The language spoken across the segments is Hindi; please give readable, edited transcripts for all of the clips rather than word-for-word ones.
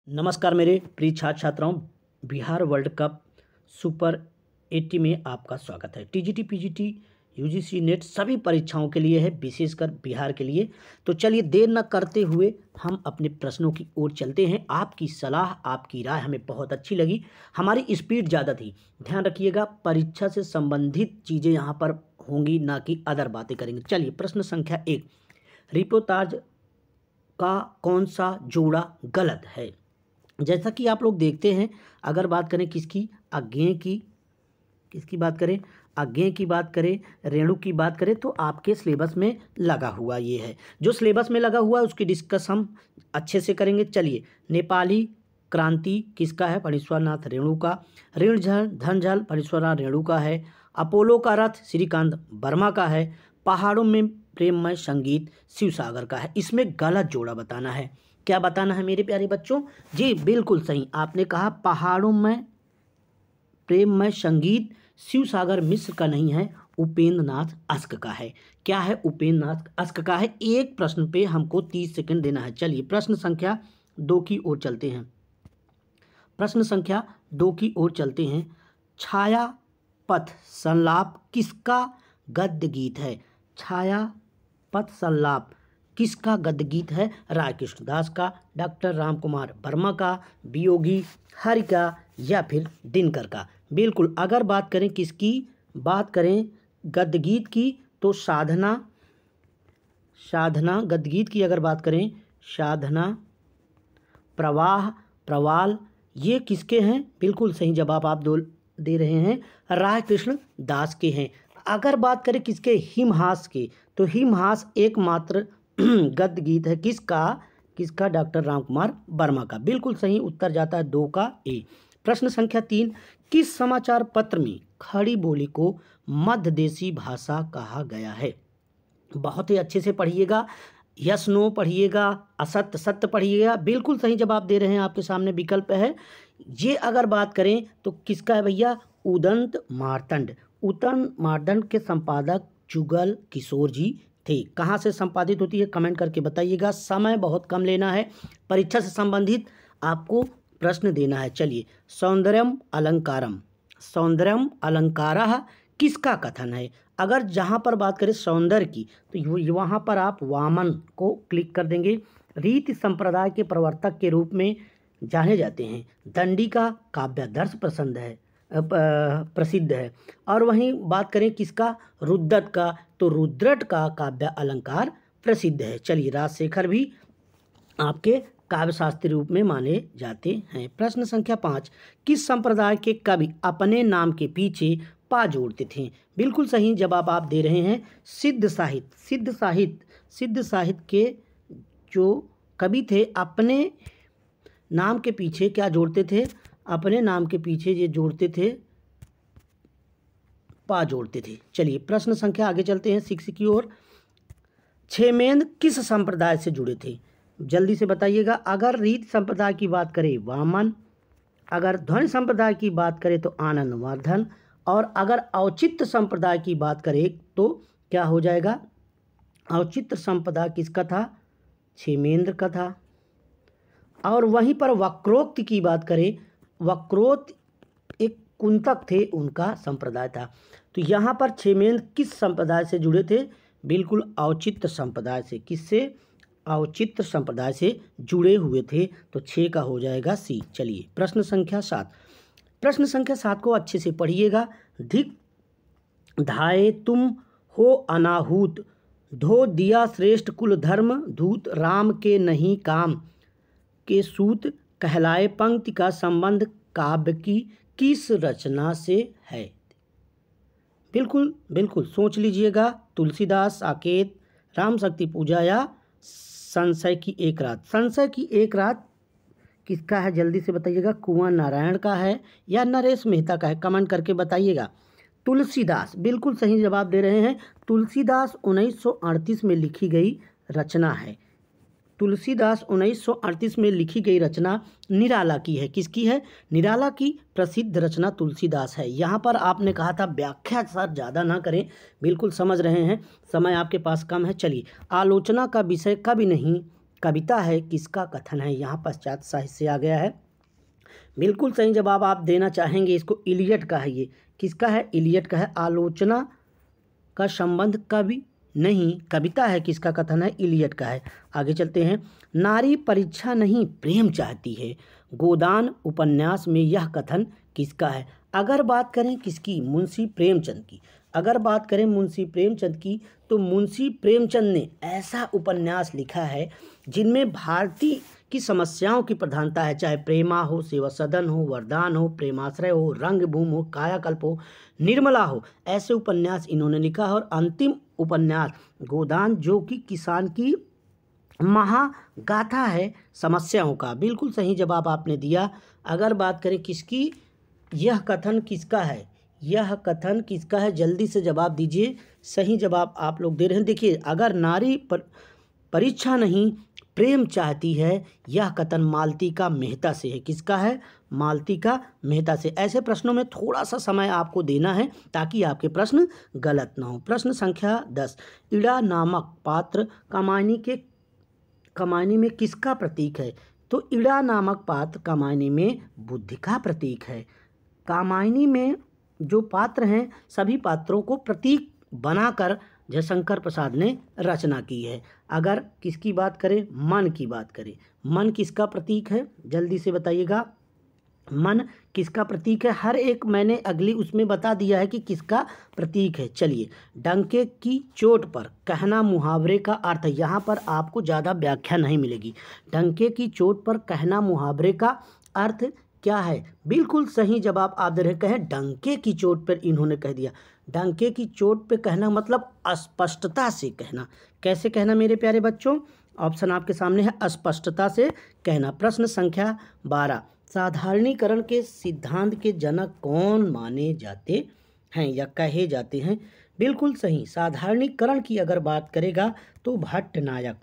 नमस्कार मेरे प्रिय छात्र छात्राओं। बिहार वर्ल्ड कप सुपर 80 में आपका स्वागत है। टीजीटी पीजीटी यूजीसी नेट सभी परीक्षाओं के लिए है, विशेषकर बिहार के लिए। तो चलिए देर न करते हुए हम अपने प्रश्नों की ओर चलते हैं। आपकी सलाह आपकी राय हमें बहुत अच्छी लगी, हमारी स्पीड ज़्यादा थी। ध्यान रखिएगा, परीक्षा से संबंधित चीज़ें यहाँ पर होंगी, ना कि अदर बातें करेंगे। चलिए प्रश्न संख्या 1, रिपोर्टाज का कौन सा जोड़ा गलत है। जैसा कि आप लोग देखते हैं, अगर बात करें किसकी, अज्ञेय की, किसकी बात करें, अज्ञेय की बात करें, रेणु की बात करें, तो आपके सिलेबस में लगा हुआ ये है। जो सिलेबस में लगा हुआ है उसकी डिस्कस हम अच्छे से करेंगे। चलिए, नेपाली क्रांति किसका है, फणीश्वरनाथ रेणु का। ऋणझल धनझल फणीश्वरनाथ रेणु का है। अपोलो का रथ श्रीकांत वर्मा का है। पहाड़ों में प्रेममय संगीत शिवसागर का है। इसमें गलत जोड़ा बताना है। क्या बताना है मेरे प्यारे बच्चों? जी बिल्कुल सही, आपने कहा पहाड़ों में प्रेममय संगीत शिवसागर मिश्र का नहीं है, उपेंद्र नाथ अस्क का है। क्या है? उपेंद्र नाथ अस्क का है। एक प्रश्न पे हमको 30 सेकंड देना है। चलिए प्रश्न संख्या 2 की ओर चलते हैं। प्रश्न संख्या 2 की ओर चलते हैं। छाया पथ संलाप किसका गद्य गीत है? छाया पथ संलाप किसका गद्य गीत है? राय कृष्णदास का, डॉक्टर राम कुमार वर्मा का, वियोगी हरि का, या फिर दिनकर का। बिल्कुल, अगर बात करें किसकी बात करें गद्य गीत की, तो साधना गद्य गीत की अगर बात करें, साधना, प्रवाह, प्रवाल, ये किसके हैं? बिल्कुल सही जवाब आप दे रहे हैं, राय कृष्ण दास के हैं। अगर बात करें किसके, हिमहास के, तो हिमहास एकमात्र गद्य गीत है किसका? डॉक्टर राम कुमार वर्मा का। बिल्कुल सही उत्तर जाता है 2 का ए। प्रश्न संख्या 3, किस समाचार पत्र में खड़ी बोली को मध्यदेशी भाषा कहा गया है? बहुत ही अच्छे से पढ़िएगा, यस नो पढ़िएगा, असत्य सत्य पढ़िएगा। बिल्कुल सही जवाब दे रहे हैं, आपके सामने विकल्प है। ये अगर बात करें तो किसका है भैया? उदंत मार्तंड। उदंत मार्तंड के संपादक जुगल किशोर जी थे। कहाँ से संपादित होती है कमेंट करके बताइएगा। समय बहुत कम लेना है, परीक्षा से संबंधित आपको प्रश्न देना है। चलिए, सौंदर्यम अलंकारम, सौंदर्यम अलंकारः किसका कथन है? अगर जहाँ पर बात करें सौंदर्य की, तो वहाँ पर आप वामन को क्लिक कर देंगे। रीति संप्रदाय के प्रवर्तक के रूप में जाने जाते हैं। दंडी का काव्यादर्श प्रसिद्ध है। और वहीं बात करें किसका? रुद्रट का, तो रुद्रट का काव्य अलंकार प्रसिद्ध है। चलिए, राजशेखर भी आपके काव्य शास्त्री रूप में माने जाते हैं। प्रश्न संख्या 5, किस संप्रदाय के कवि अपने नाम के पीछे पा जोड़ते थे? बिल्कुल सही जवाब आप दे रहे हैं, सिद्ध साहित्य। सिद्ध साहित्य के जो कवि थे अपने नाम के पीछे क्या जोड़ते थे? अपने नाम के पीछे ये जोड़ते थे, पा जोड़ते थे। चलिए प्रश्न संख्या आगे चलते हैं 6 की ओर। क्षेमेंद्र किस संप्रदाय से जुड़े थे? जल्दी से बताइएगा। अगर रीत संप्रदाय की बात करें वामन, अगर ध्वनि संप्रदाय की बात करें तो आनंदवर्धन, और अगर औचित्य संप्रदाय की बात करें तो क्या हो जाएगा? औचित्य संप्रदाय किसका था? क्षेमेंद्र का था। और वहीं पर वक्रोक्ति की बात करें, वक्रोक्त एक कुंतक थे, उनका संप्रदाय था। तो यहाँ पर क्षेमेंद्र किस संप्रदाय से जुड़े थे? बिल्कुल औचित्य संप्रदाय से। किससे? औचित्य संप्रदाय से जुड़े हुए थे। तो 6 का हो जाएगा सी। चलिए प्रश्न संख्या 7, प्रश्न संख्या 7 को अच्छे से पढ़िएगा। धिक धाये तुम हो अनाहूत, धो दिया श्रेष्ठ कुल धर्म दूत, राम के नहीं काम के सूत कहलाए, पंक्ति का संबंध काव्य की किस रचना से है? बिल्कुल सोच लीजिएगा। तुलसीदास, साकेत, राम शक्ति पूजा, या संशय की एक रात। संशय की एक रात किसका है? जल्दी से बताइएगा। कुंवर नारायण का है या नरेश मेहता का है? कमेंट करके बताइएगा। तुलसीदास, बिल्कुल सही जवाब दे रहे हैं। तुलसीदास 1938 में लिखी गई रचना है। तुलसीदास 1938 में लिखी गई रचना निराला की है। किसकी है? निराला की प्रसिद्ध रचना तुलसीदास है। यहाँ पर आपने कहा था व्याख्या सर ज़्यादा ना करें, बिल्कुल समझ रहे हैं, समय आपके पास कम है। चलिए, आलोचना का विषय कभी नहीं कविता है किसका कथन है? यहाँ पश्चात साहित्य आ गया है। बिल्कुल सही जवाब आप देना चाहेंगे। इसको इलियट का है। ये किसका है? इलियट का है। आलोचना का संबंध कवि नहीं, कविता है किसका कथन है? इलियट का है। आगे चलते हैं। नारी परीक्षा नहीं प्रेम चाहती है, गोदान उपन्यास में यह कथन किसका है? अगर बात करें किसकी? मुंशी प्रेमचंद की। अगर बात करें मुंशी प्रेमचंद की तो मुंशी प्रेमचंद ने ऐसा उपन्यास लिखा है जिनमें भारतीय की समस्याओं की प्रधानता है, चाहे प्रेमा हो, सेवा सदन हो, वरदान हो, प्रेमाश्रय हो, रंगभूमि हो, कायाकल्प हो, निर्मला हो, ऐसे उपन्यास इन्होंने लिखा है। और अंतिम उपन्यास गोदान जो कि किसान की महागाथा है समस्याओं का। बिल्कुल सही जवाब आपने दिया। अगर बात करें किसकी, यह कथन किसका है? यह कथन किसका है? जल्दी से जवाब दीजिए। सही जवाब आप लोग दे रहे हैं। देखिए, अगर नारी परीक्षा नहीं प्रेम चाहती है, यह कथन मालतिका मेहता से है। किसका है? मालतिका मेहता से। ऐसे प्रश्नों में थोड़ा सा समय आपको देना है ताकि आपके प्रश्न गलत ना हो। प्रश्न संख्या 10। इड़ा नामक पात्र कमायनी में किसका प्रतीक है? तो इड़ा नामक पात्र कमायनी में बुद्धि का प्रतीक है। कामायनी में जो पात्र हैं सभी पात्रों को प्रतीक बनाकर जयशंकर प्रसाद ने रचना की है। अगर किसकी बात करें, मन की बात करें, मन किसका प्रतीक है? जल्दी से बताइएगा। मन किसका प्रतीक है? हर एक मैंने अगली उसमें बता दिया है कि किसका प्रतीक है। चलिए, डंके की चोट पर कहना मुहावरे का अर्थ है। यहाँ पर आपको ज़्यादा व्याख्या नहीं मिलेगी। डंके की चोट पर कहना मुहावरे का अर्थ क्या है? बिल्कुल सही जवाब आप दे रहे कहें डंके की चोट पर। इन्होंने कह दिया डंके की चोट पे कहना मतलब अस्पष्टता से कहना। कैसे कहना मेरे प्यारे बच्चों? ऑप्शन आपके सामने है, अस्पष्टता से कहना। प्रश्न संख्या 12। साधारणीकरण के सिद्धांत के जनक कौन माने जाते हैं या कहे जाते हैं? बिल्कुल सही, साधारणीकरण की अगर बात करेगा तो भट्ट नायक।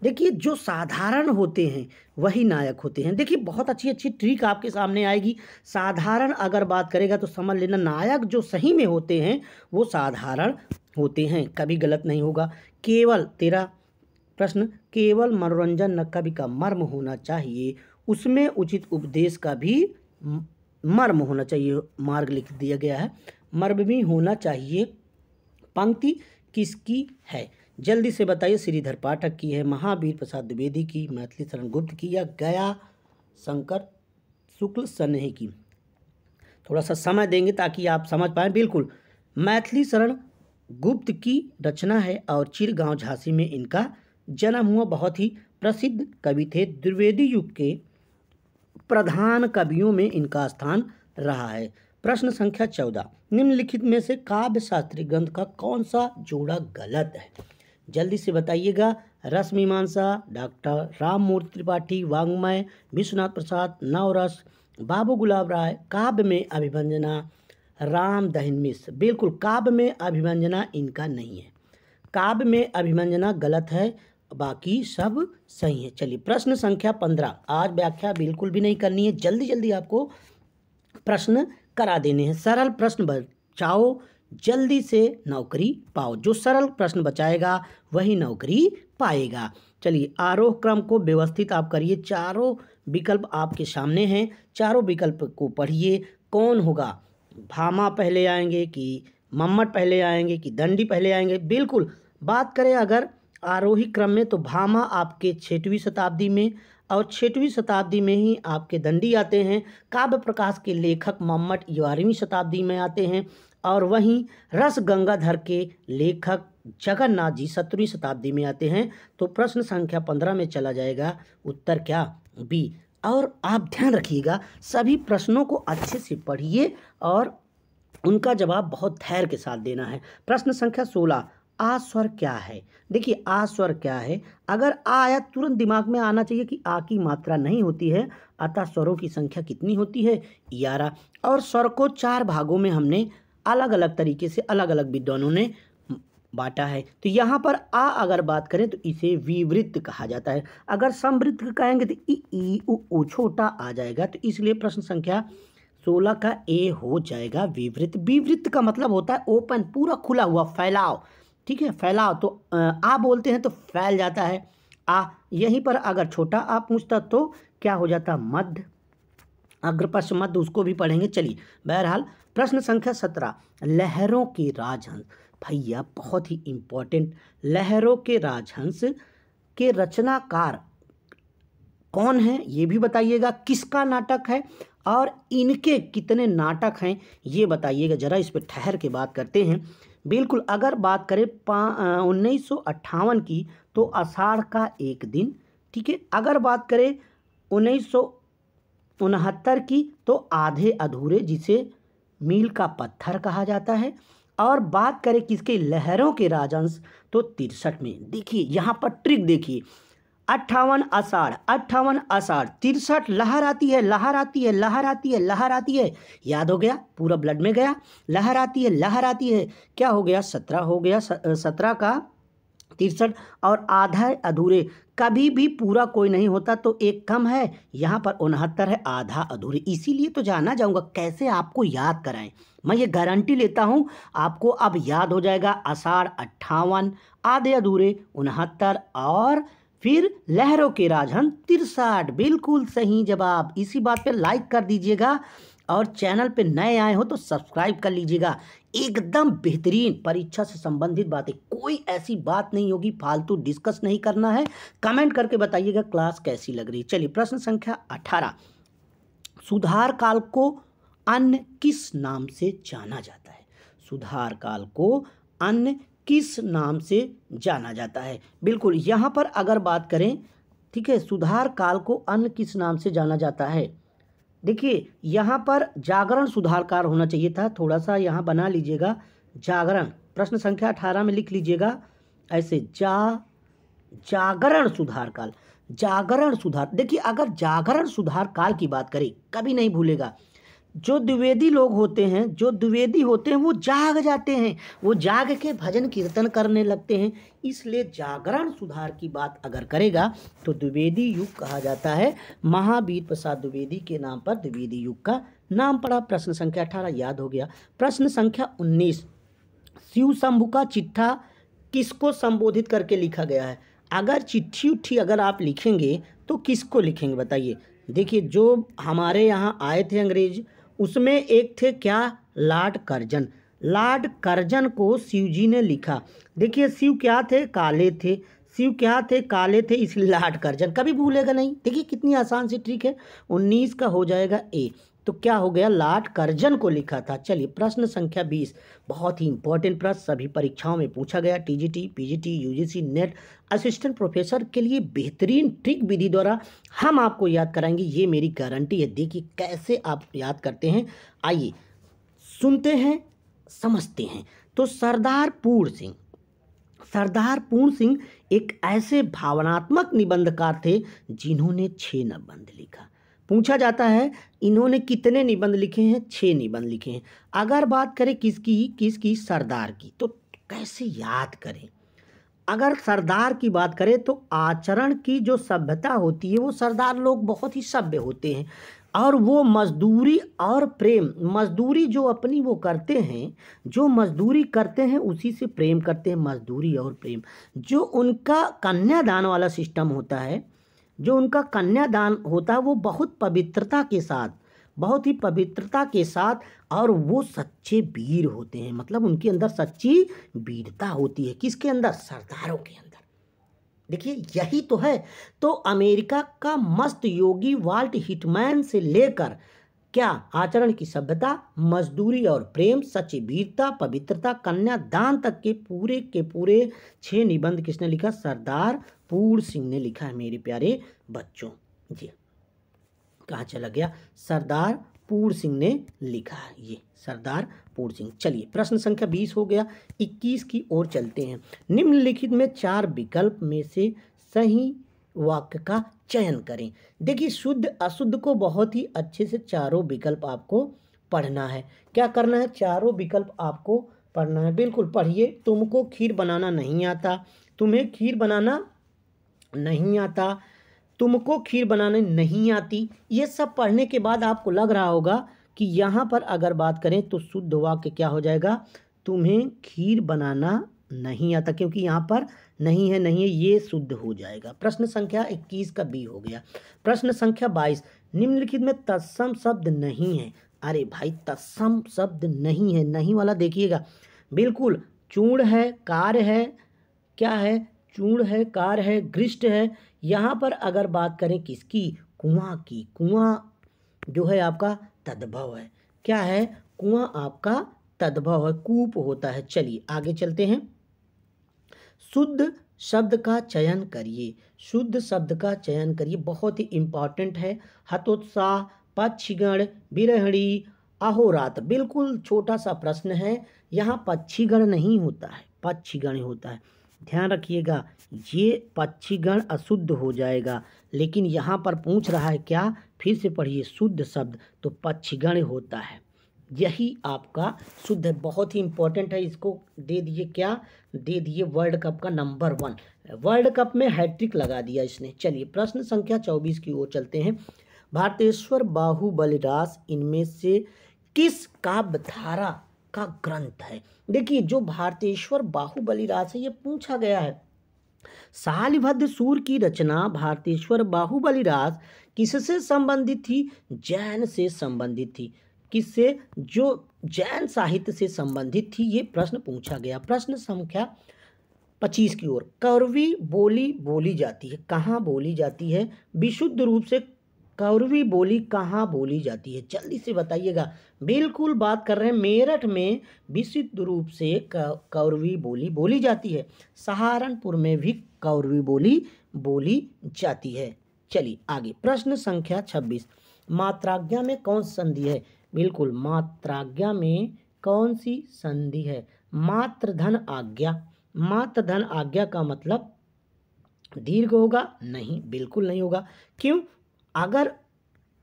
देखिए, जो साधारण होते हैं वही नायक होते हैं। देखिए, बहुत अच्छी अच्छी ट्रिक आपके सामने आएगी। साधारण अगर बात करेगा तो समझ लेना नायक जो सही में होते हैं वो साधारण होते हैं, कभी गलत नहीं होगा। केवल तेरा प्रश्न, केवल मनोरंजन न कवि का मर्म होना चाहिए, उसमें उचित उपदेश का भी मर्म होना चाहिए। मार्ग लिख दिया गया है, मर्म भी होना चाहिए। पंक्ति किसकी है? जल्दी से बताइए। श्रीधर पाठक की है, महावीर प्रसाद द्विवेदी की, मैथिली शरण गुप्त की या गया शंकर शुक्ल सनेही की? थोड़ा सा समय देंगे ताकि आप समझ पाएँ। बिल्कुल, मैथिली शरण गुप्त की रचना है और चिरगांव झांसी में इनका जन्म हुआ। बहुत ही प्रसिद्ध कवि थे। द्विवेदी युग के प्रधान कवियों में इनका स्थान रहा है। प्रश्न संख्या 14। निम्नलिखित में से काव्य शास्त्रीय ग्रंथ का कौन सा जोड़ा गलत है? जल्दी से बताइएगा। रस मीमांसा, डॉक्टर राममूर्ति त्रिपाठी, वाङ्मय विश्वनाथ प्रसाद, नवरस, बाबू गुलाब राय, काव्य में अभिव्यंजना, राम दहिन मिश्र। बिल्कुल, काव्य में अभिव्यंजना इनका नहीं है। काव्य में अभिव्यंजना गलत है, बाकी सब सही है। चलिए, प्रश्न संख्या 15। आज व्याख्या बिल्कुल भी नहीं करनी है, जल्दी जल्दी आपको प्रश्न करा देने हैं। सरल प्रश्न बचाओ, जल्दी से नौकरी पाओ। जो सरल प्रश्न बचाएगा वही नौकरी पाएगा। चलिए, आरोह क्रम को व्यवस्थित आप करिए। चारों विकल्प आपके सामने हैं, चारों विकल्प को पढ़िए। कौन होगा? भामा पहले आएंगे कि मम्मट पहले आएंगे कि दंडी पहले आएंगे? बिल्कुल, बात करें अगर आरोही क्रम में तो भामा आपके 6वीं शताब्दी में और 6वीं शताब्दी में ही आपके दंडी आते हैं। काव्य प्रकाश के लेखक मम्मट 11वीं शताब्दी में आते हैं और वहीं रस गंगाधर के लेखक जगन्नाथ जी 17वीं शताब्दी में आते हैं। तो प्रश्न संख्या 15 में चला जाएगा उत्तर क्या? बी। और आप ध्यान रखिएगा, सभी प्रश्नों को अच्छे से पढ़िए और उनका जवाब बहुत धैर्य के साथ देना है। प्रश्न संख्या 16। आ स्वर क्या है? देखिए, आ स्वर क्या है? अगर आ आया तुरंत दिमाग में आना चाहिए कि आ की मात्रा नहीं होती है, अतः स्वरों की संख्या कितनी होती है? 11। और स्वर को 4 भागों में हमने अलग अलग तरीके से अलग अलग विद्वानों ने बांटा है। तो यहाँ पर आ अगर बात करें तो इसे विवृत्त कहा जाता है। अगर समवृत्त कहेंगे तो ई उ छोटा आ जाएगा। तो इसलिए प्रश्न संख्या 16 का ए हो जाएगा विवृत्त। विवृत्त का मतलब होता है ओपन, पूरा खुला हुआ, फैलाव। ठीक है, फैलाव। तो आ बोलते हैं तो फैल जाता है, यहीं पर अगर छोटा आ पूछता तो क्या हो जाता, मध्य, अग्रपश्च मध्य, उसको भी पढ़ेंगे। चलिए बहरहाल प्रश्न संख्या 17, लहरों के राजहंस। भैया बहुत ही इंपॉर्टेंट, लहरों के राजहंस के रचनाकार कौन है ये भी बताइएगा, किसका नाटक है और इनके कितने नाटक हैं ये बताइएगा। जरा इस पर ठहर के बात करते हैं। बिल्कुल, अगर बात करें 1958 की तो आषाढ़ का एक दिन, ठीक है। अगर बात करें 1969 की तो आधे अधूरे, जिसे मील का पत्थर कहा जाता है। और बात करें किसके, लहरों के राजहंस, तो 63 में। देखिए यहाँ पर ट्रिक देखिए, 58 आषाढ़, 63 लहर आती है, लहर आती है, लहर आती है, लहर आती है, याद हो गया, पूरा ब्लड में गया, लहर आती है, लहर आती है, क्या हो गया 17 हो गया, 17 का 63 और आधा अधूरे, कभी भी पूरा कोई नहीं होता तो एक कम है, यहाँ पर 69 है आधा अधूरे। इसीलिए तो जाना जाऊँगा कैसे आपको याद कराएं, मैं ये गारंटी लेता हूँ आपको अब याद हो जाएगा। आषाढ़ 58, आधे अधूरे 69 और फिर लहरों के राजहंस 63। बिल्कुल सही जवाब। इसी बात पे लाइक कर दीजिएगा और चैनल पे नए आए हो तो सब्सक्राइब कर लीजिएगा। एकदम बेहतरीन परीक्षा से संबंधित बातें, कोई ऐसी बात नहीं होगी फालतू डिस्कस नहीं करना है। कमेंट करके बताइएगा क्लास कैसी लग रही है। चलिए प्रश्न संख्या 18, सुधार काल को अन्य किस नाम से जाना जाता है। सुधार काल को अन्य किस नाम से जाना जाता है। बिल्कुल, यहाँ पर अगर बात करें, ठीक है, सुधार काल को अन्य किस नाम से जाना जाता है। देखिए यहाँ पर जागरण सुधारकाल होना चाहिए था, थोड़ा सा यहाँ बना लीजिएगा जागरण। प्रश्न संख्या 18 में लिख लीजिएगा ऐसे, जागरण सुधार काल, जागरण सुधार। देखिए अगर जागरण सुधार काल की बात करें, कभी नहीं भूलेगा, जो द्विवेदी लोग होते हैं, जो द्विवेदी होते हैं वो जाग जाते हैं, वो जाग के भजन कीर्तन करने लगते हैं। इसलिए जागरण सुधार की बात अगर करेगा तो द्विवेदी युग कहा जाता है। महावीर प्रसाद द्विवेदी के नाम पर द्विवेदी युग का नाम पड़ा। प्रश्न संख्या 18 याद हो गया। प्रश्न संख्या 19, शिव शंभू का चिट्ठा किसको संबोधित करके लिखा गया है। अगर चिट्ठी उट्ठी अगर आप लिखेंगे तो किसको लिखेंगे बताइए। देखिए जो हमारे यहाँ आए थे अंग्रेज, उसमें एक थे क्या, लॉर्ड कर्जन। लॉर्ड कर्जन को शिव जी ने लिखा। देखिए शिव क्या थे, काले थे, शिव क्या थे, काले थे, इसलिए लॉर्ड कर्जन, कभी भूलेगा नहीं। देखिए कितनी आसान सी ट्रिक है। 19 का हो जाएगा ए, तो क्या हो गया, लॉर्ड कर्जन को लिखा था। चलिए प्रश्न संख्या 20, बहुत ही इंपॉर्टेंट प्रश्न, सभी परीक्षाओं में पूछा गया। TGT, PGT, UGC, net assistant professor के लिए बेहतरीन ट्रिक विधि द्वारा हम आपको याद कराएंगे, ये मेरी गारंटी है। देखिए कैसे आप याद करते हैं, आइए सुनते हैं समझते हैं। तो सरदार पूर्ण सिंह, सरदार पूर्ण सिंह एक ऐसे भावनात्मक निबंधकार थे जिन्होंने 6 निबंध लिखा। पूछा जाता है इन्होंने कितने निबंध लिखे हैं, 6 निबंध लिखे हैं। अगर बात करें किसकी, सरदार की, तो कैसे याद करें। अगर सरदार की बात करें तो आचरण की जो सभ्यता होती है, वो सरदार लोग बहुत ही सभ्य होते हैं। और वो मजदूरी और प्रेम, मजदूरी जो अपनी वो करते हैं, जो मजदूरी करते हैं उसी से प्रेम करते हैं। मजदूरी और प्रेम, जो उनका कन्यादान वाला सिस्टम होता है, जो उनका कन्यादान होता है, वो बहुत पवित्रता के साथ, बहुत ही पवित्रता के साथ, और वो सच्चे वीर होते हैं। मतलब उनके अंदर सच्ची वीरता होती है। किसके अंदर, सरदारों के अंदर। देखिए यही तो है। तो अमेरिका का मस्त योगी वाल्ट हिटमैन से लेकर क्या, आचरण की सभ्यता, मजदूरी और प्रेम, सच्ची वीरता, पवित्रता, कन्यादान तक के पूरे 6 निबंध किसने लिखा, सरदार पूर्ण सिंह ने लिखा है मेरे प्यारे बच्चों। जी कहाँ चला गया, सरदार पूर्ण सिंह ने लिखा है, ये सरदार पूर्ण सिंह। चलिए प्रश्न संख्या 20 हो गया। 21 की ओर चलते हैं। निम्नलिखित में 4 विकल्प में से सही वाक्य का चयन करें। देखिए शुद्ध अशुद्ध को बहुत ही अच्छे से चारों विकल्प आपको पढ़ना है। क्या करना है, चारों विकल्प आपको पढ़ना है। बिल्कुल पढ़िए। तुमको खीर बनाना नहीं आता, तुम्हें खीर बनाना नहीं आता, तुमको खीर बनाने नहीं आती। ये सब पढ़ने के बाद आपको लग रहा होगा कि यहाँ पर अगर बात करें तो शुद्ध वाक्य क्या हो जाएगा, तुम्हें खीर बनाना नहीं आता, क्योंकि यहाँ पर नहीं है, नहीं है, ये शुद्ध हो जाएगा। प्रश्न संख्या 21 का बी हो गया। प्रश्न संख्या 22, निम्नलिखित में तत्सम शब्द नहीं है। अरे भाई तत्सम शब्द नहीं है, नहीं वाला देखिएगा, बिल्कुल चूर्ण है, कार है, क्या है, चूर्ण है, कार है, घृष्ट है। यहाँ पर अगर बात करें किसकी, कुआं की, कुआं जो है आपका तद्भव है, क्या है, कुआं आपका तद्भव है, कूप होता है। चलिए आगे चलते हैं। शुद्ध शब्द का चयन करिए, शुद्ध शब्द का चयन करिए, बहुत ही इंपॉर्टेंट है। हतोत्साह, पक्षीगण, बिरहणी, अहोरात्र, बिल्कुल छोटा सा प्रश्न है। यहाँ पक्षीगण नहीं होता है, पक्षीगण होता है, ध्यान रखिएगा। ये पक्षीगण अशुद्ध हो जाएगा, लेकिन यहाँ पर पूछ रहा है क्या, फिर से पढ़िए, शुद्ध शब्द तो पक्षीगण होता है, यही आपका शुद्ध है, बहुत ही इंपॉर्टेंट है। इसको दे दिए, क्या दे दिए, वर्ल्ड कप का नंबर 1, वर्ल्ड कप में हैट्रिक लगा दिया इसने। चलिए प्रश्न संख्या 24 की ओर चलते हैं। भारतेश्वर बाहुबलिरास इनमें से किस काव्य धारा का ग्रंथ है। देखिए जो भारतेश्वर बाहुबलिरास है ये पूछा गया है। शालिभद्र सूर की रचना भारतेश्वर बाहुबलिरास किससे संबंधित थी, जैन से संबंधित थी। किससे, जो जैन साहित्य से संबंधित थी, ये प्रश्न पूछा गया। प्रश्न संख्या 25 की ओर, कौरवी बोली बोली जाती है, कहाँ बोली जाती है, विशुद्ध रूप से कौरवी बोली कहाँ बोली जाती है, जल्दी से बताइएगा। बिल्कुल बात कर रहे हैं, मेरठ में विशुद्ध रूप से कौरवी बोली बोली जाती है, सहारनपुर में भी कौरवी बोली बोली जाती है। चलिए आगे, प्रश्न संख्या 26, मात्राज्ञा में कौन सी संधि है। बिल्कुल, मात्राज्ञा में कौन सी संधि है, मात्रधन आज्ञा। मात्रधन आज्ञा का मतलब दीर्घ होगा, नहीं, बिल्कुल नहीं होगा। क्यों, अगर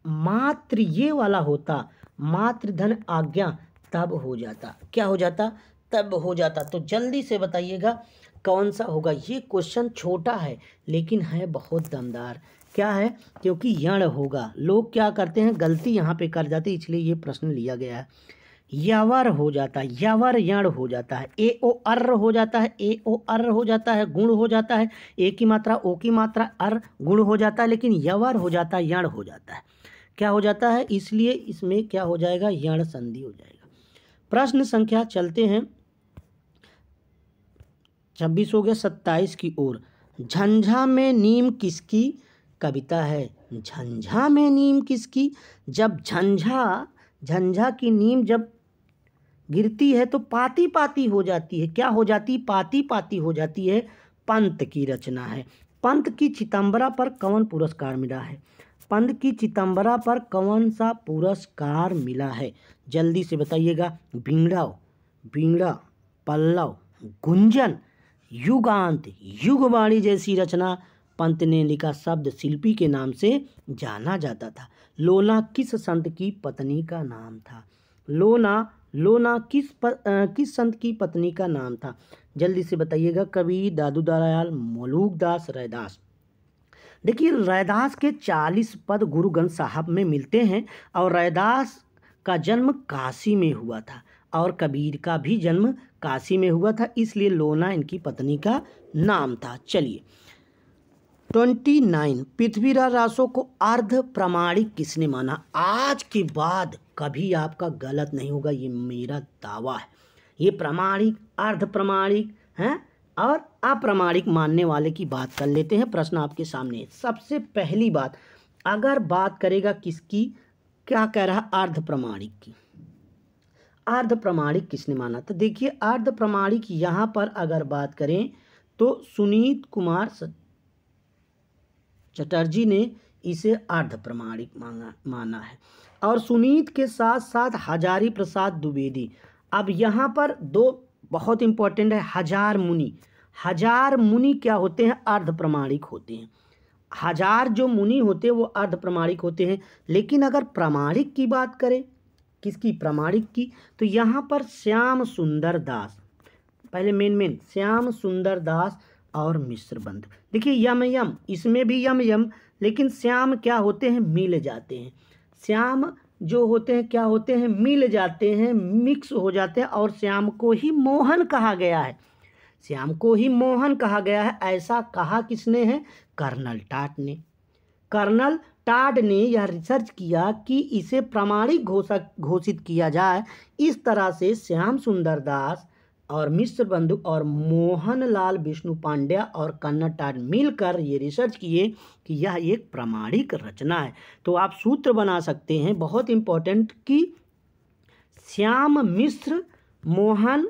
मात्र ये वाला होता, मात्रधन आज्ञा, तब हो जाता, क्या हो जाता, तब हो जाता। तो जल्दी से बताइएगा कौन सा होगा। ये क्वेश्चन छोटा है लेकिन है बहुत दमदार, क्या है, क्योंकि यण होगा। लोग क्या करते हैं, गलती यहाँ पे कर जाते, इसलिए ये प्रश्न लिया गया है। यवर हो जाता है, यवर यण हो जाता है, ए ओ अर्र हो जाता है, ए ओ अर्र हो जाता है, गुण हो जाता है, ए की मात्रा ओ की मात्रा अर्र गुण हो जाता है, लेकिन यवर हो जाता है, यण हो जाता है, क्या हो जाता है, इसलिए इसमें क्या हो जाएगा, यण संधि हो जाएगा। प्रश्न संख्या चलते हैं 26 हो गया, 27 की ओर। झंझा में नीम किसकी कविता है, झंझा में नीम किसकी। जब झंझा की नीम जब गिरती है तो पाती पाती हो जाती है, क्या हो जाती, पाती पाती हो जाती है। पंत की रचना है। पंत की चितंबरा पर कौन पुरस्कार मिला है, पंत की चितंबरा पर कौन सा पुरस्कार मिला है, जल्दी से बताइएगा। बीड़ा, पल्लव, गुंजन, युगांत, युगवाणी जैसी रचना पंत ने लिखा। शब्द शिल्पी के नाम से जाना जाता था। लोना किस संत की पत्नी का नाम था, लोना किस संत की पत्नी का नाम था, जल्दी से बताइएगा। कबीर, दादू दयाल, मलूकदास, रैदास। देखिए रैदास के 40 पद गुरु ग्रंथ साहब में मिलते हैं, और रैदास का जन्म काशी में हुआ था और कबीर का भी जन्म काशी में हुआ था, इसलिए लोना इनकी पत्नी का नाम था। चलिए 29, पृथ्वीराज रासो को अर्ध प्रमाणिक किसने माना। आज के बाद कभी आपका गलत नहीं होगा, ये मेरा दावा है। ये प्रमाणिक, अर्ध प्रमाणिक हैं और अप्रमाणिक मानने वाले की बात कर लेते हैं। प्रश्न आपके सामने। सबसे पहली बात, अगर बात करेगा किसकी, क्या कह रहा, अर्ध प्रमाणिक की। अर्ध प्रमाणिक किसने माना, तो देखिए अर्ध प्रमाणिक यहाँ पर अगर बात करें तो सुनीत कुमार चटर्जी ने इसे अर्ध प्रमाणिक माना है, और सुनीत के साथ साथ हजारी प्रसाद द्विवेदी। अब यहाँ पर दो बहुत इंपॉर्टेंट है, हजार मुनि क्या होते हैं, अर्ध प्रमाणिक होते हैं। हजार जो मुनि होते हैं वो अर्ध प्रमाणिक होते हैं। लेकिन अगर प्रमाणिक की बात करें, किसकी, प्रमाणिक की, तो यहाँ पर श्याम सुंदर दास, पहले मेन श्याम सुंदर दास और मिश्र बंधु। देखिए यम, इसमें भी यम, लेकिन श्याम क्या होते हैं, मिल जाते हैं। श्याम जो होते हैं क्या होते हैं, मिल जाते हैं, मिक्स हो जाते हैं, और श्याम को ही मोहन कहा गया है। श्याम को ही मोहन कहा गया है, ऐसा कहा किसने है? कर्नल टाट ने। कर्नल टाड ने यह रिसर्च किया कि इसे प्रामाणिक घोषित किया जाए। इस तरह से श्याम सुंदर दास और मिश्र बंधु और मोहनलाल विष्णु पांड्या और कर्नल टाड मिलकर ये रिसर्च किए कि यह एक प्रामाणिक रचना है। तो आप सूत्र बना सकते हैं बहुत इंपॉर्टेंट कि श्याम, मिश्र, मोहन,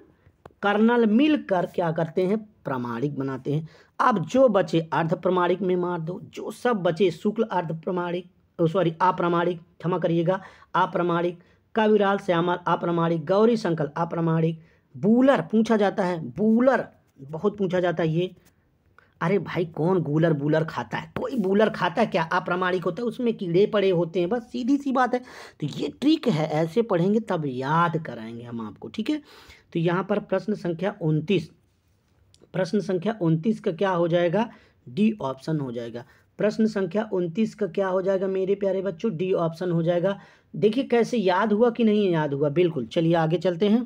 कर्नल मिलकर क्या करते हैं? प्रामाणिक बनाते हैं। अब जो बचे अर्ध प्रमाणिक में मार दो, जो सब बचे शुक्ल अर्ध प्रमाणिक, अप्रामाणिक, क्षमा करिएगा, अप्रामाणिक, कविराल श्यामल अप्रामाणिक, गौरी शंकर अप्रामाणिक, बूलर पूछा जाता है, बूलर बहुत पूछा जाता है ये। अरे भाई कौन गूलर बूलर खाता है? कोई बूलर खाता है क्या? अप्रामाणिक होता है, उसमें कीड़े पड़े होते हैं, बस सीधी सी बात है। तो ये ट्रिक है, ऐसे पढ़ेंगे तब याद कराएंगे हम आपको, ठीक है। तो यहाँ पर प्रश्न संख्या 29 का क्या हो जाएगा? डी ऑप्शन हो जाएगा। प्रश्न संख्या 29 का क्या हो जाएगा मेरे प्यारे बच्चों? डी ऑप्शन हो जाएगा। देखिए कैसे याद हुआ कि नहीं याद हुआ, बिल्कुल। चलिए आगे चलते हैं,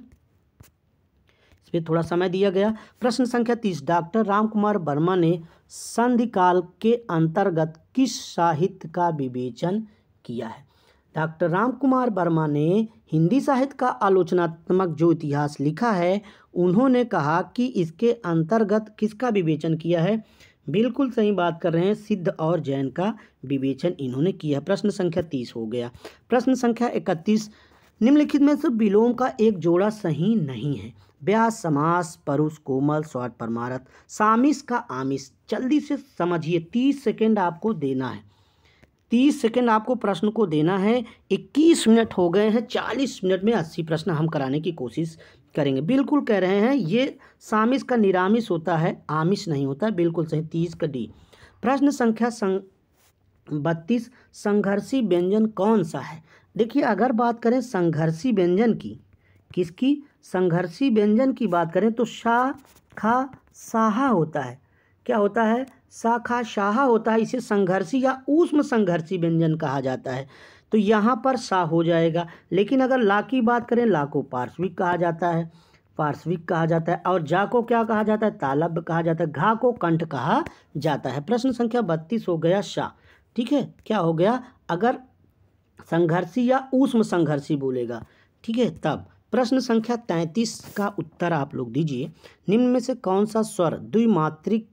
इस पर थोड़ा समय दिया गया। प्रश्न संख्या 30, डॉक्टर रामकुमार वर्मा ने संधिकाल के अंतर्गत किस साहित्य का विवेचन किया है? डॉक्टर रामकुमार वर्मा ने हिंदी साहित्य का आलोचनात्मक जो इतिहास लिखा है, उन्होंने कहा कि इसके अंतर्गत किसका विवेचन किया है? बिल्कुल सही बात कर रहे हैं, सिद्ध और जैन का विवेचन इन्होंने किया। प्रश्न संख्या 30 हो गया। प्रश्न संख्या 31, निम्नलिखित में से विलोम का एक जोड़ा सही नहीं है। व्यास समास, परुष, कोमल, स्वार्थ, परमार्थ, सामिस का आमिष। जल्दी से समझिए, 30 सेकेंड आपको देना है, 30 सेकेंड आपको प्रश्न को देना है। 21 मिनट हो गए हैं, 40 मिनट में 80 प्रश्न हम कराने की कोशिश करेंगे। बिल्कुल कह रहे हैं, ये सामिस का निरामिष होता है, आमिष नहीं होता है, बिल्कुल सही, 30 का डी। प्रश्न संख्या 32, संघर्षी व्यंजन कौन सा है? देखिए अगर बात करें संघर्षी व्यंजन की, किसकी? संघर्षी व्यंजन की बात करें तो शा, खा, साहा होता है। क्या होता है? शाखा शाहा होता है। इसे संघर्षी या ऊष्म संघर्षी व्यंजन कहा जाता है। तो यहाँ पर सा हो जाएगा। लेकिन अगर ला की बात करें, ला को पार्श्विक कहा जाता है, पार्श्विक कहा जाता है। और जा को क्या कहा जाता है? तालब्य कहा जाता है। घा को कंठ कहा जाता है। प्रश्न संख्या 32 हो गया शा, ठीक है। क्या हो गया? अगर संघर्षी या ऊष्म संघर्षी बोलेगा, ठीक है, तब। प्रश्न संख्या 33 का उत्तर आप लोग दीजिए। निम्न में से कौन सा स्वर द्विमात्रिक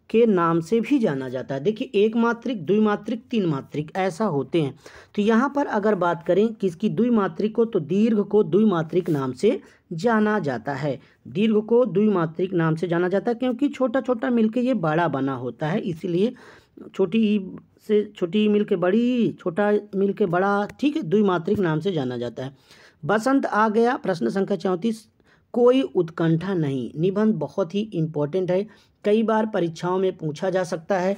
के नाम से भी जाना जाता है? देखिए एक मात्रिक, द्विमात्रिक, तीन मात्रिक ऐसा होते हैं। तो यहाँ पर अगर बात करें किसकी? द्विमात्रिक को, तो दीर्घ को द्विमात्रिक नाम से जाना जाता है। दीर्घ को द्विमात्रिक नाम से जाना जाता है क्योंकि छोटा छोटा मिलके ये बड़ा बना होता है, इसीलिए छोटी से छोटी मिलके बड़ी, छोटा मिलके बड़ा, ठीक है, द्विमात्रिक नाम से जाना जाता है। बसंत आ गया। प्रश्न संख्या 34, कोई उत्कंठा नहीं। निबंध बहुत ही इम्पोर्टेंट है, कई बार परीक्षाओं में पूछा जा सकता है,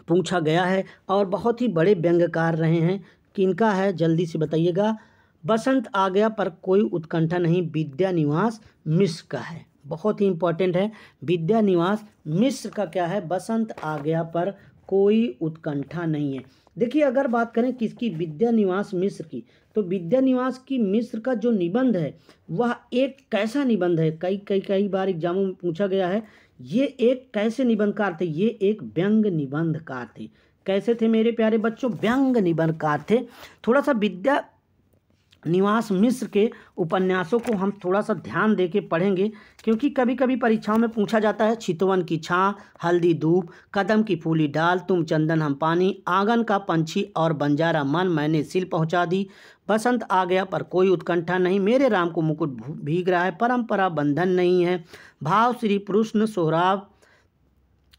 पूछा गया है, और बहुत ही बड़े व्यंग्यकार रहे हैं। किनका है जल्दी से बताइएगा। बसंत आ गया पर कोई उत्कंठा नहीं, विद्यानिवास मिश्र का है। बहुत ही इम्पोर्टेंट है, विद्यानिवास मिश्र का क्या है? बसंत आ गया पर कोई उत्कंठा नहीं है। देखिए अगर बात करें किसकी? विद्यानिवास मिश्र की, तो विद्यानिवास की मिश्र का जो निबंध है वह एक कैसा निबंध है? कई बार एग्जामों में पूछा गया है। ये एक कैसे निबंधकार थे? ये एक व्यंग निबंधकार थे। कैसे थे मेरे प्यारे बच्चों? व्यंग निबंधकार थे। थोड़ा सा विद्यानिवास मिश्र के उपन्यासों को हम थोड़ा सा ध्यान दे के पढ़ेंगे, क्योंकि कभी कभी परीक्षाओं में पूछा जाता है। चितवन की छाँ, हल्दी धूप, कदम की फूली डाल, तुम चंदन हम पानी, आंगन का पंछी और बंजारा मन, मैंने सिल पहुंचा दी, बसंत आ गया पर कोई उत्कंठा नहीं, मेरे राम को मुकुट भीग रहा है, परंपरा बंधन नहीं है, भाव श्री पुरुष सोहराब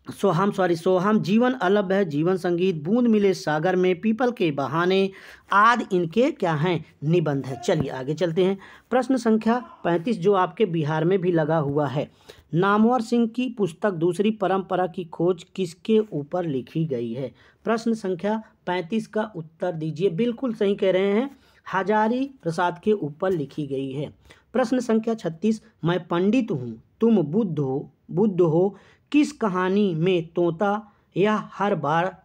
सोहम, जीवन अलभ है, जीवन संगीत, बूंद मिले सागर में, पीपल के बहाने आदि इनके क्या हैं? निबंध है। चलिए आगे चलते हैं। प्रश्न संख्या 35 जो आपके बिहार में भी लगा हुआ है। नामवर सिंह की पुस्तक दूसरी परंपरा की खोज किसके ऊपर लिखी गई है? प्रश्न संख्या 35 का उत्तर दीजिए। बिल्कुल सही कह रहे हैं, हजारी प्रसाद के ऊपर लिखी गई है। प्रश्न संख्या 36, मैं पंडित हूँ तुम बुद्ध हो, किस कहानी में तोता यह हर बार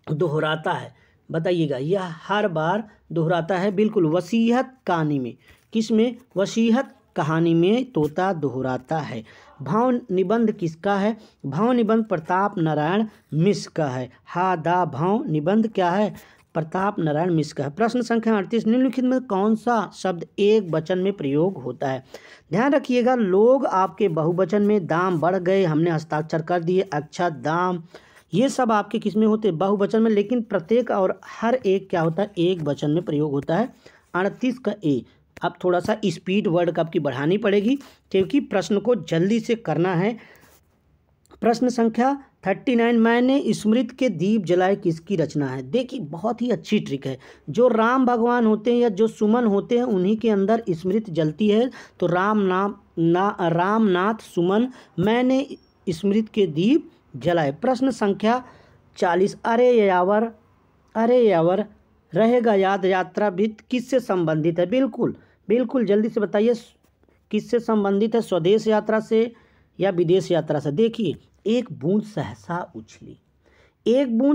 दोहराता है? बताइएगा, यह हर बार दोहराता है। बिल्कुल, वसीयत कहानी में। किस में? वसीयत कहानी में तोता दोहराता है। भाव निबंध किसका है? भाव निबंध प्रताप नारायण मिश्र का है। हा दा भाव निबंध क्या है? प्रताप नारायण मिश्र का है। प्रश्न संख्या 38, निम्नलिखित में कौन सा शब्द एक वचन में प्रयोग होता है? ध्यान रखिएगा, लोग आपके बहुवचन में, दाम बढ़ गए हमने हस्ताक्षर कर दिए, अच्छा दाम, ये सब आपके किस में होते हैं? बहुवचन में। लेकिन प्रत्येक और हर एक क्या होता है? एक वचन में प्रयोग होता है। 38 का ए। अब थोड़ा सा स्पीड वर्ड कप की बढ़ानी पड़ेगी क्योंकि प्रश्न को जल्दी से करना है। प्रश्न संख्या 39, मैंने स्मृति के दीप जलाए किसकी रचना है? देखिए बहुत ही अच्छी ट्रिक है। जो राम भगवान होते हैं या जो सुमन होते हैं उन्हीं के अंदर स्मृति जलती है। तो रामनाथ सुमन, मैंने स्मृति के दीप जलाए। प्रश्न संख्या 40, अरे यावर रहेगा याद यात्रा भित्त किससे संबंधित है? बिल्कुल जल्दी से बताइए किससे संबंधित है? स्वदेश यात्रा से या विदेश यात्रा से? देखिए, एक बूंद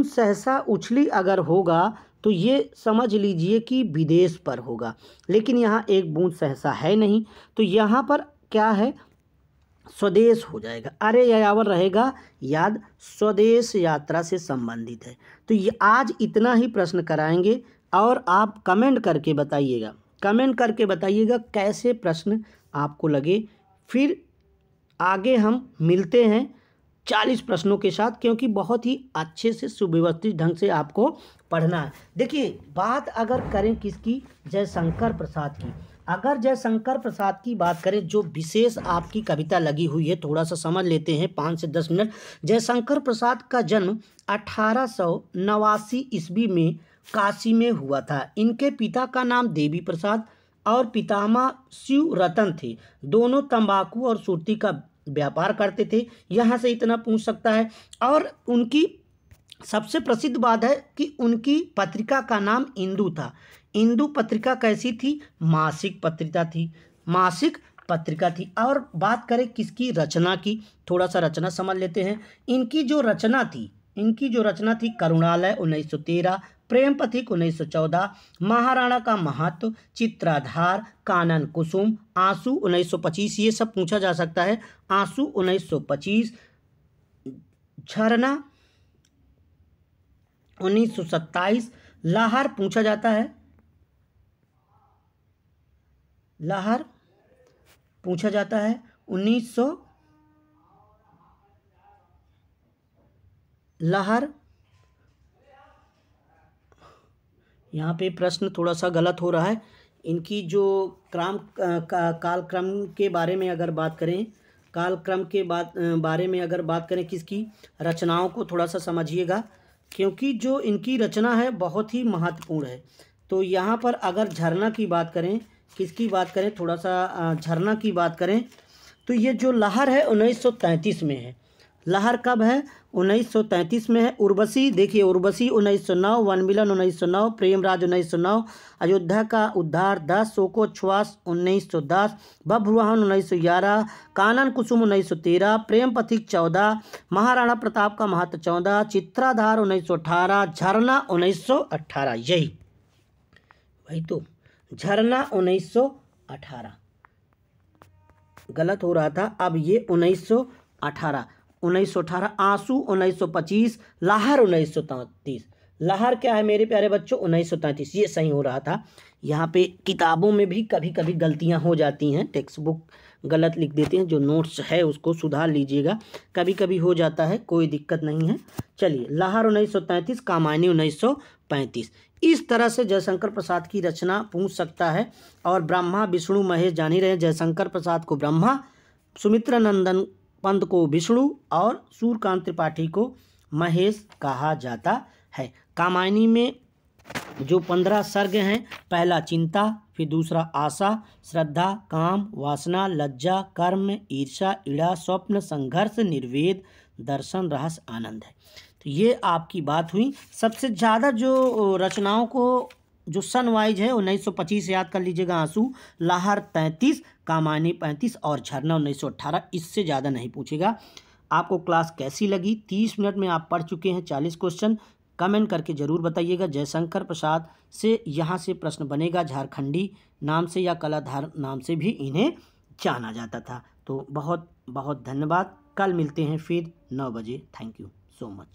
सहसा उछली अगर होगा तो ये समझ लीजिए कि विदेश पर होगा, लेकिन यहाँ एक बूंद सहसा है नहीं, तो यहाँ पर क्या है? स्वदेश हो जाएगा। अरे यावर रहेगा याद स्वदेश यात्रा से संबंधित है। तो ये आज इतना ही प्रश्न कराएंगे और आप कमेंट करके बताइएगा कैसे प्रश्न आपको लगे। फिर आगे हम मिलते हैं 40 प्रश्नों के साथ, क्योंकि बहुत ही अच्छे से सुव्यवस्थित ढंग से आपको पढ़ना है। देखिए, बात अगर करें किसकी? जयशंकर प्रसाद की। अगर जयशंकर प्रसाद की बात करें, जो विशेष आपकी कविता लगी हुई है, थोड़ा सा समझ लेते हैं 5 से 10 मिनट। जयशंकर प्रसाद का जन्म 1889 ईस्वी में काशी में हुआ था। इनके पिता का नाम देवी प्रसाद और पितामह शिव रतन थे। दोनों तंबाकू और सुर्ती का व्यापार करते थे। यहाँ से इतना पूछ सकता है। और उनकी सबसे प्रसिद्ध बात है कि उनकी पत्रिका का नाम इंदु था। इंदु पत्रिका कैसी थी? मासिक पत्रिका थी। और बात करें किसकी? रचना की। थोड़ा सा रचना समझ लेते हैं। इनकी जो रचना थी करुणालय 1913, प्रेम पथिक 1914, महाराणा का महत्व, चित्राधार, कानन कुसुम, आंसू 1925, ये सब पूछा जा सकता है। आंसू 1925, झरना 1927, लहर पूछा जाता है। लहर 1900 लहर, यहाँ पे प्रश्न थोड़ा सा गलत हो रहा है। इनकी जो कालक्रम के बारे में अगर बात करें किसकी रचनाओं को थोड़ा सा समझिएगा, क्योंकि जो इनकी रचना है बहुत ही महत्वपूर्ण है। तो यहाँ पर अगर झरना की बात करें, किसकी बात करें? थोड़ा सा झरना की बात करें तो ये जो लहर है 1933 में है। लहर कब है? 1933 में है। उर्वशी, देखिए उर्वशी 1909, वनमिलन 1909, प्रेमराज 1909, अयोध्या का उद्धार 10, शोकोच्छ्वास 1910, बभ्रुवाहन 1911, कानन कुसुम 1913, प्रेम पथिक 14, महाराणा प्रताप का महत्व 14, चित्राधार 1918, झरना 1918। यही वही तो, झरना 1918 गलत हो रहा था। अब ये 1918, आंसू 1925, लहर 1933। लहर क्या है मेरे प्यारे बच्चों? 1933, ये सही हो रहा था। यहाँ पे किताबों में भी कभी कभी गलतियाँ हो जाती हैं, टेक्स्ट बुक गलत लिख देते हैं। जो नोट्स है उसको सुधार लीजिएगा, कभी कभी हो जाता है, कोई दिक्कत नहीं है। चलिए, लहर 1933, कामायनी 1935। इस तरह से जयशंकर प्रसाद की रचना पूछ सकता है। और ब्रह्मा विष्णु महेश जान ही रहे, जयशंकर प्रसाद को ब्रह्मा, सुमित्रा नंदन पंत को विष्णु और सूर्यकांत त्रिपाठी को महेश कहा जाता है। कामायनी में जो 15 सर्ग हैं, पहला चिंता, फिर दूसरा आशा, श्रद्धा, काम, वासना, लज्जा, कर्म, ईर्षा, ईड़ा, स्वप्न, संघर्ष, निर्वेद, दर्शन, रहस्य, आनंद है। तो ये आपकी बात हुई। सबसे ज़्यादा जो रचनाओं को जो सन वाइज है 1925 याद कर लीजिएगा। आंसू, लहर 33, कामायनी 35 और झरना 1918। इससे ज़्यादा नहीं पूछेगा। आपको क्लास कैसी लगी? 30 मिनट में आप पढ़ चुके हैं 40 क्वेश्चन। कमेंट करके ज़रूर बताइएगा। जयशंकर प्रसाद से यहाँ से प्रश्न बनेगा, झारखंडी नाम से या कलाधार नाम से भी इन्हें जाना जाता था। तो बहुत बहुत धन्यवाद। कल मिलते हैं फिर 9 बजे। Thank you so much.